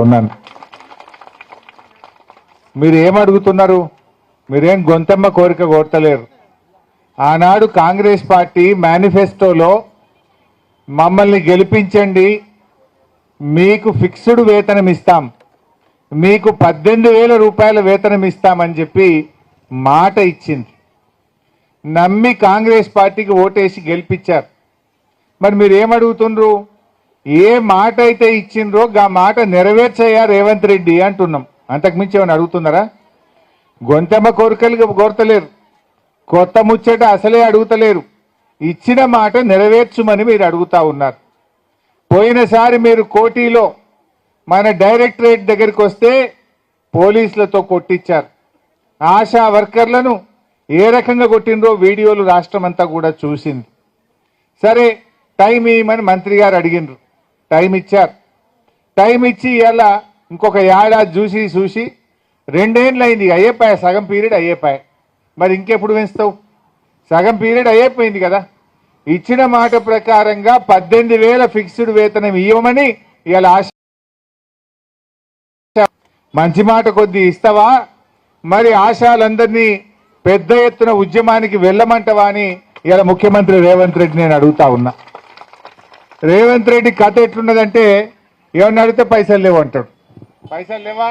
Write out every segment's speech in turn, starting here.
ఉన్నాను. మీరు ఏం అడుగుతున్నారు? మీరేం గొంతమ్మ కోరిక కోరతలేరు. ఆనాడు కాంగ్రెస్ పార్టీ మేనిఫెస్టోలో మమ్మల్ని గెలిపించండి, మీకు ఫిక్స్డ్ వేతనం ఇస్తాం, మీకు 18,000 రూపాయల వేతనం ఇస్తామని చెప్పి మాట ఇచ్చింది. నమ్మి కాంగ్రెస్ పార్టీకి ఓటేసి గెలిపించారు. మరి మీరు ఏమడుగుతుండ్రు? ఏ మాట అయితే ఇచ్చిండ్రో ఆ మాట నెరవేర్చయ్యా రేవంత్ రెడ్డి అంటున్నాం. అంతకుమించి ఏమైనా అడుగుతున్నారా? గొంతెమ్మ కోరికలు కోరతలేరు, కొత్త ముచ్చట అసలే అడుగుతలేరు. ఇచ్చిన మాట నెరవేర్చుమని మీరు అడుగుతా ఉన్నారు. పోయినసారి మీరు కోటిలో మన డైరెక్టరేట్ దగ్గరికి వస్తే పోలీసులతో కొట్టించారు. ఆశా వర్కర్లను ఏ రకంగా కొట్టిండ్రో వీడియోలు రాష్ట్రం అంతా కూడా చూసింది. సరే టైం ఇవ్వమని మంత్రి గారు అడిగినరు, టైం ఇచ్చారు. టైం ఇచ్చి ఇలా ఇంకొక ఏడాది చూసి 2 ఏళ్ళు అయింది, అయ్యేపాయ, సగం పీరియడ్ అయ్యేపాయ. మరి ఇంకెప్పుడు పెంచుతావు? సగం పీరియడ్ అయిపోయింది కదా. ఇచ్చిన మాట ప్రకారంగా 18,000 ఫిక్స్డ్ వేతనం ఇవ్వమని ఇలా ఆశ. మంచి మాట కొద్ది ఇస్తావా? మరి ఆశాలందరినీ పెద్ద ఎత్తున ఉద్యమానికి వెళ్ళమంటవా అని ఇలా ముఖ్యమంత్రి రేవంత్ రెడ్డి నేను అడుగుతా ఉన్నా. రేవంత్ రెడ్డి కథ ఎట్లున్నదంటే, ఏమన్నా అడిగితే పైసలు లేవు అంటాడు. పైసలు లేవా?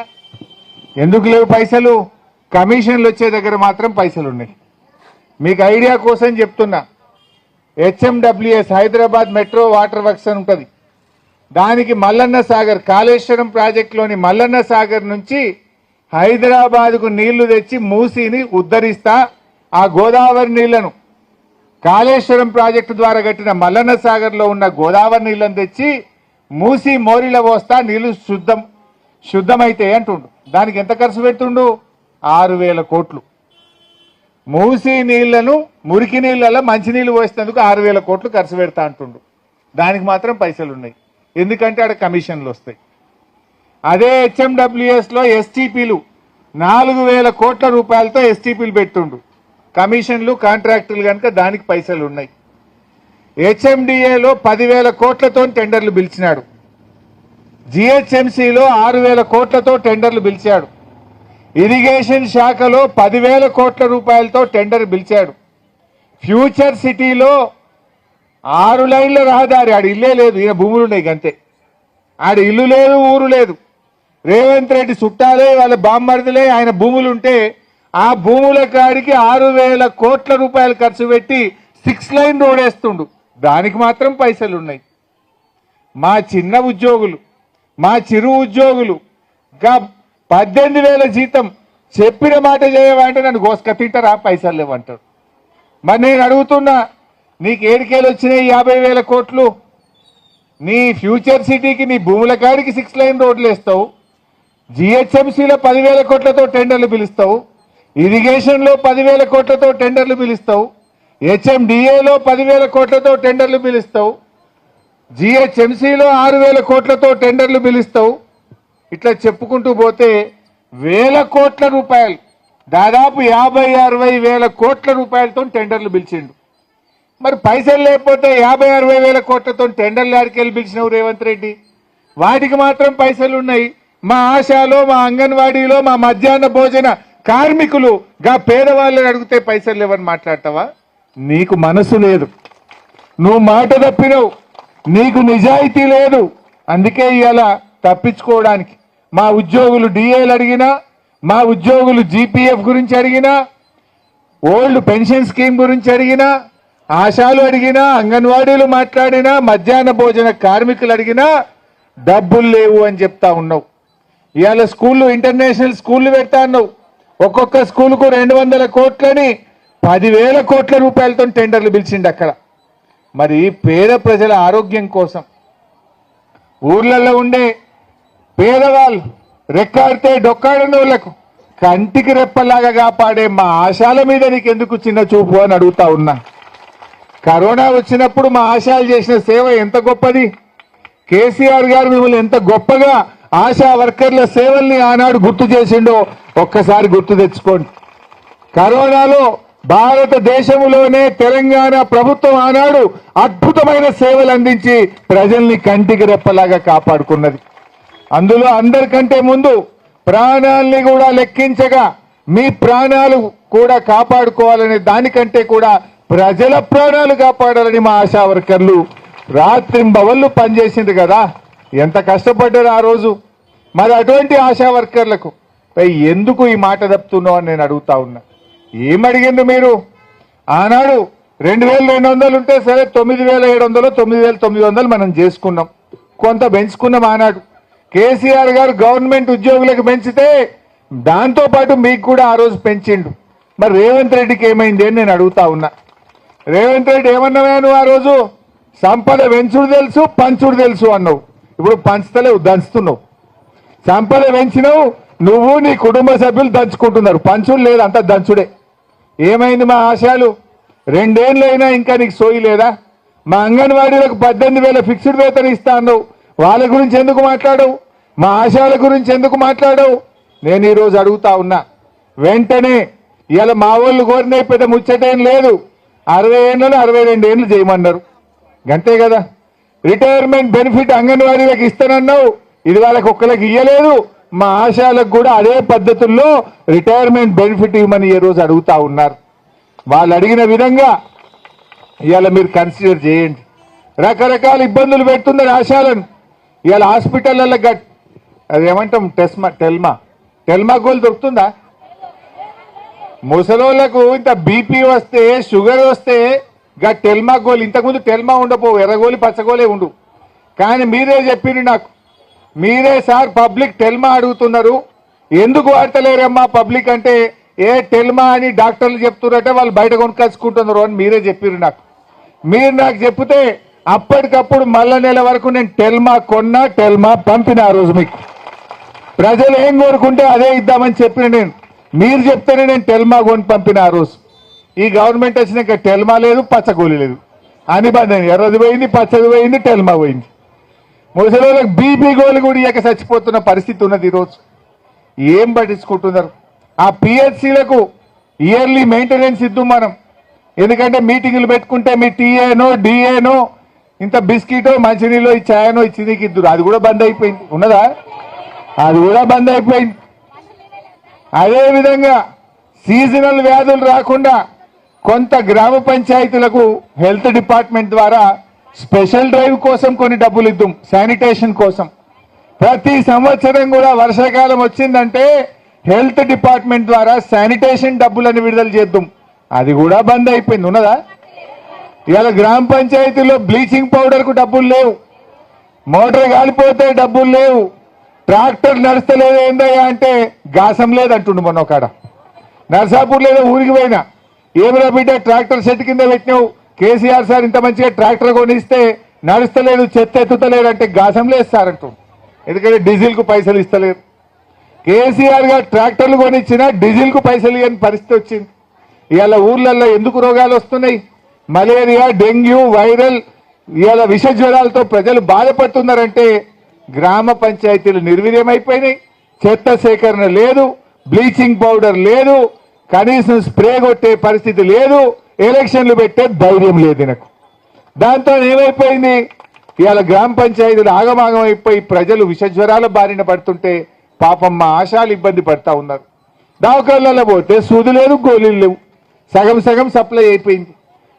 ఎందుకు లేవు పైసలు? కమిషన్లు వచ్చే దగ్గర మాత్రం పైసలు ఉన్నాయి. మీకు ఐడియా కోసం చెప్తున్నా, HMWS Hyderabad metro water works అని ఉంటుంది. దానికి మల్లన్న సాగర్, కాళేశ్వరం ప్రాజెక్టులోని మల్లన్న సాగర్ నుంచి హైదరాబాద్కు నీళ్లు తెచ్చి మూసీని ఉద్ధరిస్తా, ఆ గోదావరి నీళ్లను కాళేశ్వరం ప్రాజెక్టు ద్వారా కట్టిన మల్లన్న సాగర్లో ఉన్న గోదావరి నీళ్లను తెచ్చి మూసీ మోరిలో పోస్తా, నీళ్లు శుద్ధమైతే అంటుండు. దానికి ఎంత ఖర్చు పెడుతుండు? 6,000 కోట్లు. మూసీ నీళ్లను మురికి నీళ్ళలో మంచినీళ్ళు పోసేందుకు 6,000 కోట్లు ఖర్చు పెడతా అంటుండు. దానికి మాత్రం పైసలు ఉన్నాయి, ఎందుకంటే ఆడ కమిషన్లు వస్తాయి. అదే HMWSలో STPలు 4,000 కోట్ల రూపాయలతో STPలు పెట్టుండు. కమిషన్లు కాంట్రాక్టులు కనుక దానికి పైసలు ఉన్నాయి. HMDAలో 10,000 కోట్లతో టెండర్లు పిలిచినాడు. GHMCలో 6,000 కోట్లతో టెండర్లు పిలిచాడు. ఇరిగేషన్ శాఖలో 10,000 కోట్ల రూపాయలతో టెండర్ పిలిచాడు. ఫ్యూచర్ సిటీలో 6 లైన్ల రహదారి, ఆడ ఇల్లే లేదు, ఈయన భూములు ఉన్నాయి అంతే. ఆడ ఇల్లు లేదు, ఊరు లేదు. రేవంత్ రెడ్డి చుట్టాలే, వాళ్ళ బామ్మర్దులే, ఆయన భూములు ఉంటే ఆ భూముల కాడికి 6,000 కోట్ల రూపాయలు ఖర్చు పెట్టి 6 లైన్ రోడ్ వేస్తుండు. దానికి మాత్రం పైసలు ఉన్నాయి. మా చిన్న ఉద్యోగులు, మా చిరు ఉద్యోగులు 18,000 జీతం చెప్పిన మాట చేయమంటే నన్ను గోసుక తింటారా? పైసలు లేవంటాడు. మరి నేను అడుగుతున్నా, నీకు ఏడికేలు వచ్చినాయి 50,000 కోట్లు? నీ ఫ్యూచర్ సిటీకి, నీ భూముల కాడికి 6 లైన్ రోడ్లు వేస్తావు, GHMCలో 10,000 కోట్లతో టెండర్లు పిలుస్తావు, ఇరిగేషన్లో 10,000 కోట్లతో టెండర్లు పిలుస్తావు, HMDAలో 10,000 కోట్లతో టెండర్లు పిలుస్తావు, GHMCలో 6,000 కోట్లతో టెండర్లు పిలుస్తావు. ఇట్లా చెప్పుకుంటూ పోతే 1,000 కోట్ల రూపాయలు, దాదాపు 50,000-60,000 కోట్ల రూపాయలతో టెండర్లు పిలిచిండు. మరి పైసలు లేకపోతే 50,000-60,000 కోట్లతో టెండర్లు ఆడికెళ్ళి పిలిచినావు రేవంత్ రెడ్డి. వాటికి మాత్రం పైసలు ఉన్నాయి. మా ఆశాలో, మా అంగన్వాడీలో, మా మధ్యాహ్న భోజన కార్మికులు, పేదవాళ్ళని అడిగితే పైసలు లేవని మాట్లాడతావా? నీకు మనసు లేదు, నువ్వు మాట తప్పినవు, నీకు నిజాయితీ లేదు. అందుకే ఇవాళ తప్పించుకోవడానికి మా ఉద్యోగులు DAలు అడిగినా, మా ఉద్యోగులు GPF గురించి అడిగినా, ఓల్డ్ పెన్షన్ స్కీమ్ గురించి అడిగినా, ఆశాలు అడిగినా, అంగన్వాడీలు మాట్లాడినా, మధ్యాహ్న భోజన కార్మికులు అడిగినా డబ్బులు లేవు అని చెప్తా ఉన్నావు. ఇవాళ స్కూళ్ళు, ఇంటర్నేషనల్ స్కూళ్ళు పెడతా అన్నావు. ఒక్కొక్క స్కూలుకు 200 కోట్లని 10,000 కోట్ల రూపాయలతో టెండర్లు పిలిచిండు అక్కడ. మరి పేద ప్రజల ఆరోగ్యం కోసం, ఊర్లలో ఉండే పేదవాళ్ళు, రెక్కాడితే డొక్కాడని వాళ్ళకు కంటికి రెప్పలాగా కాపాడే మా ఆశాల మీద నీకెందుకు చిన్న చూపు అని అడుగుతా ఉన్నా. కరోనా వచ్చినప్పుడు మా ఆశాలు చేసిన సేవ ఎంత గొప్పది. కేసీఆర్ గారు మిమ్మల్ని ఎంత గొప్పగా ఆశా వర్కర్ల సేవల్ని ఆనాడు గుర్తు చేసిండో ఒక్కసారి గుర్తు తెచ్చుకోండి. కరోనాలో భారతదేశంలోనే తెలంగాణ ప్రభుత్వం ఆనాడు అద్భుతమైన సేవలు అందించి ప్రజల్ని కంటికి రెప్పలాగా కాపాడుకున్నది. అందులో అందరికంటే ముందు ప్రాణాల్ని కూడా లెక్కించగా మీ ప్రాణాలు కూడా కాపాడుకోవాలనే దానికంటే కూడా ప్రజల ప్రాణాలు కాపాడాలని మా ఆశా వర్కర్లు రాత్రింబవళ్ళు పనిచేసింది కదా, ఎంత కష్టపడ్డారు ఆ రోజు. మరి అటువంటి ఆశా వర్కర్లకు ఎందుకు ఈ మాట తప్పుతున్నావు అని నేను అడుగుతా ఉన్నా. ఏమడిగింది మీరు? ఆనాడు 2200 ఉంటే సరే 9700 9900 మనం చేసుకున్నాం, కొంత పెంచుకున్నాం. ఆనాడు కేసీఆర్ గారు గవర్నమెంట్ ఉద్యోగులకు పెంచితే దాంతో పాటు మీకు కూడా ఆ రోజు పెంచిండు. మరి రేవంత్ రెడ్డికి ఏమైంది అని నేను అడుగుతా ఉన్నా. రేవంత్ రెడ్డి ఏమన్నావా నువ్వు ఆ రోజు? సంపద పెంచుడు తెలుసు, పంచుడు తెలుసు అన్నావు. ఇప్పుడు పంచుతలేవు, దంచుతున్నావు. సంపద పెంచినావు నువ్వు, నీ కుటుంబ సభ్యులు దంచుకుంటున్నారు. పంచుడు లేదు, అంతా దంచుడే. ఏమైంది మా ఆశయాలు? 2 ఏళ్ళు అయినా ఇంకా నీకు సోయి లేదా? మా అంగన్వాడీలకు 18,000 ఫిక్స్డ్ వేతనం ఇస్తా అన్నావు, వాళ్ళ గురించి ఎందుకు మాట్లాడవు? మా ఆశయాల గురించి ఎందుకు మాట్లాడవు? నేను ఈరోజు అడుగుతా ఉన్నా. వెంటనే ఇవాళ మా వాళ్ళు కోరిన పెద్ద ముచ్చటేం లేదు, 60 ఏళ్ళలో 62 ఏళ్ళు చేయమన్నారు, అంతే కదా. రిటైర్మెంట్ బెనిఫిట్ అంగన్వాడీలకు ఇస్తానన్నావు, ఇది వాళ్ళకి ఒక్కరికి ఇయ్యలేదు. మా ఆశయాలకు కూడా అదే పద్ధతుల్లో రిటైర్మెంట్ బెనిఫిట్ ఇవ్వమని ఈ రోజు అడుగుతా ఉన్నారు. వాళ్ళు అడిగిన విధంగా ఇవాళ మీరు కన్సిడర్ చేయండి. రకరకాల ఇబ్బందులు పెడుతున్నారు ఆశయాలను. ఇవాళ హాస్పిటల్లో అది ఏమంటాం టెల్మా గోల్ దొరుకుతుందా? ముసలోళ్లకు ఇంత బీపీ వస్తే, షుగర్ వస్తే టెల్మా గోల్, ఇంతకుముందు టెల్మా ఉండపో, ఎర్రగోలి పచ్చగోలే ఉండు. కానీ మీరే చెప్పిండ్రు నాకు, మీరే సార్ పబ్లిక్ టెల్మా అడుగుతున్నారు, ఎందుకు వాడతలేరమ్మా పబ్లిక్ అంటే, ఏ టెల్మా అని డాక్టర్లు చెప్తున్నారంటే వాళ్ళు బయట కొనుక్కొచ్చుకుంటున్నారు అని మీరే చెప్పిర్రు నాకు. మీరు నాకు చెప్తే అప్పటికప్పుడు మళ్ళా నెల వరకు నేను టెల్మా కొన్నా, టెల్మా పంపిన. ఆ రోజు మీకు ప్రజలు ఏం కోరుకుంటే అదే ఇద్దామని చెప్పిన నేను. మీరు చెప్తేనే నేను టెల్మా కొని పంపిన ఆ రోజు. ఈ గవర్నమెంట్ వచ్చినాక టెల్మా లేదు, పచ్చగోలి లేదు అని బంద్. ఎర్రది పోయింది, పచ్చది పోయింది, టెల్మా పోయింది. ముసలిళ్ళకి బీపీ గోలు కూడా ఇక చచ్చిపోతున్న పరిస్థితి ఉన్నది ఈరోజు. ఏం పట్టించుకుంటున్నారు? ఆ పిహెచ్సిలకు ఇయర్లీ మెయింటెనెన్స్ ఇద్దాం మనం. ఎందుకంటే మీటింగులు పెట్టుకుంటే మీ టీఏనో డిఏనో ఇంత బిస్కెటో మంచినీళ్ళు ఛాయనో ఇచ్చి నీకు ఇద్దరు, అది కూడా బంద్ అయిపోయింది. ఉన్నదా? అది కూడా బంద్ అయిపోయింది. అదేవిధంగా సీజనల్ వ్యాధులు రాకుండా కొంత గ్రామ పంచాయతీలకు హెల్త్ డిపార్ట్మెంట్ ద్వారా స్పెషల్ డ్రైవ్ కోసం కొన్ని డబ్బులు ఇద్దాం, శానిటేషన్ కోసం. ప్రతి సంవత్సరం కూడా వర్షాకాలం వచ్చిందంటే హెల్త్ డిపార్ట్మెంట్ ద్వారా శానిటేషన్ డబ్బులను విడుదల చేద్దాం, అది కూడా బంద్ అయిపోయింది. ఉన్నదా? ఇవాళ గ్రామ పంచాయతీలో బ్లీచింగ్ పౌడర్కు డబ్బులు లేవు, మోటార్ కాలిపోతే డబ్బులు లేవు, ట్రాక్టర్ నడుస్తలేదు ఏందయ్యా అంటే గాసం లేదంటుండు. మొన్న ఒకడ నర్సాపూర్ లేదో ఊరికి పోయినా, ఏమిరా బిడ్డ ట్రాక్టర్ సెట్ కింద పెట్టినావు, కేసీఆర్ సార్ ఇంత మంచిగా ట్రాక్టర్ కొనిస్తే నడుస్తలేదు, చెత్త ఎత్తుతలేడు అంటే గాసం లేదు సార్ అంటూ. ఎందుకంటే డీజిల్కు పైసలు ఇస్తలేరు. కేసీఆర్ గారు ట్రాక్టర్లు కొనిచ్చినా డీజిల్కు పైసలు ఇవ్వని పరిస్థితి వచ్చింది. ఇవాళ ఊర్లలో ఎందుకు రోగాలు వస్తున్నాయి? మలేరియా, డెంగ్యూ, వైరల్, ఇవాళ విష జ్వరాలతో ప్రజలు బాధపడుతున్నారంటే గ్రామ పంచాయతీలు నిర్వీర్యమైపోయినాయి. చెత్త సేకరణ లేదు, బ్లీచింగ్ పౌడర్ లేదు, కనీసం స్ప్రే కొట్టే పరిస్థితి లేదు, ఎలక్షన్లు పెట్టే ధైర్యం లేదు నాకు. దాంతో ఏమైపోయింది? ఇవాళ గ్రామ పంచాయతీలు ఆగమాగం అయిపోయి ప్రజలు విష జ్వరాల బారిన పడుతుంటే పాపం మా ఆశాలు ఇబ్బంది పడతా ఉన్నారు. దవాఖానాలలో పోతే సూది లేదు, గోళీలు లేవు, సగం సగం సప్లై అయిపోయింది.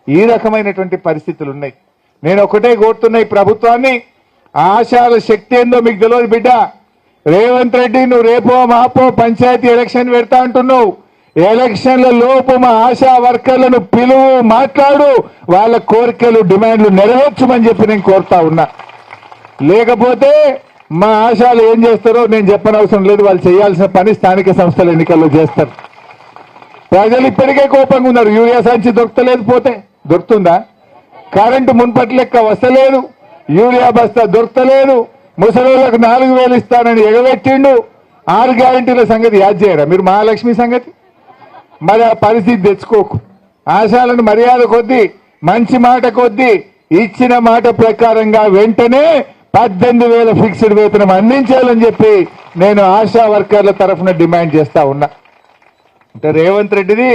ఈ రకమైనటువంటి పరిస్థితులు ఉన్నాయి. నేను ఒకటే కోరుతున్నా ఈ ప్రభుత్వాన్ని, ఆశాల శక్తి ఏందో మీకు తెలియదు బిడ్డ. రేవంత్ రెడ్డి నువ్వు రేపో మాపో పంచాయతీ ఎలక్షన్ పెడతా అంటున్నావు. ఎలక్షన్ల లోపు మా ఆశా వర్కర్లను పిలువు, మాట్లాడు, వాళ్ళ కోరికలు డిమాండ్లు నెరవేర్చమని చెప్పి నేను కోరుతా ఉన్నా. లేకపోతే మా ఆశాలు ఏం చేస్తారో నేను చెప్పనవసరం లేదు, వాళ్ళు చేయాల్సిన పని స్థానిక సంస్థల ఎన్నికల్లో చేస్తారు. ప్రజలు ఇప్పటికే కోపంగా ఉన్నారు. యూరియా సంచి దొరకలేదు, పోతే దొరుకుతుందా? కరెంటు మున్పటి లెక్క వస్తలేదు, యూరియా బస్తా దొరకలేదు, ముసలిళ్ళకు 4,000 ఇస్తానని ఎగబెట్టిండు. 6 గ్యారెంటీల సంగతి యాద్ చేయరా మీరు? మహాలక్ష్మి సంగతి మరి ఆ పరిస్థితి తెచ్చుకోకు. ఆశాలను మర్యాద కొద్దీ, మంచి మాట కొద్దీ, ఇచ్చిన మాట ప్రకారంగా వెంటనే 18,000 ఫిక్స్డ్ వేతనం అందించాలని చెప్పి నేను ఆశా వర్కర్ల తరఫున డిమాండ్ చేస్తా ఉన్నా. అంటే రేవంత్ రెడ్డిది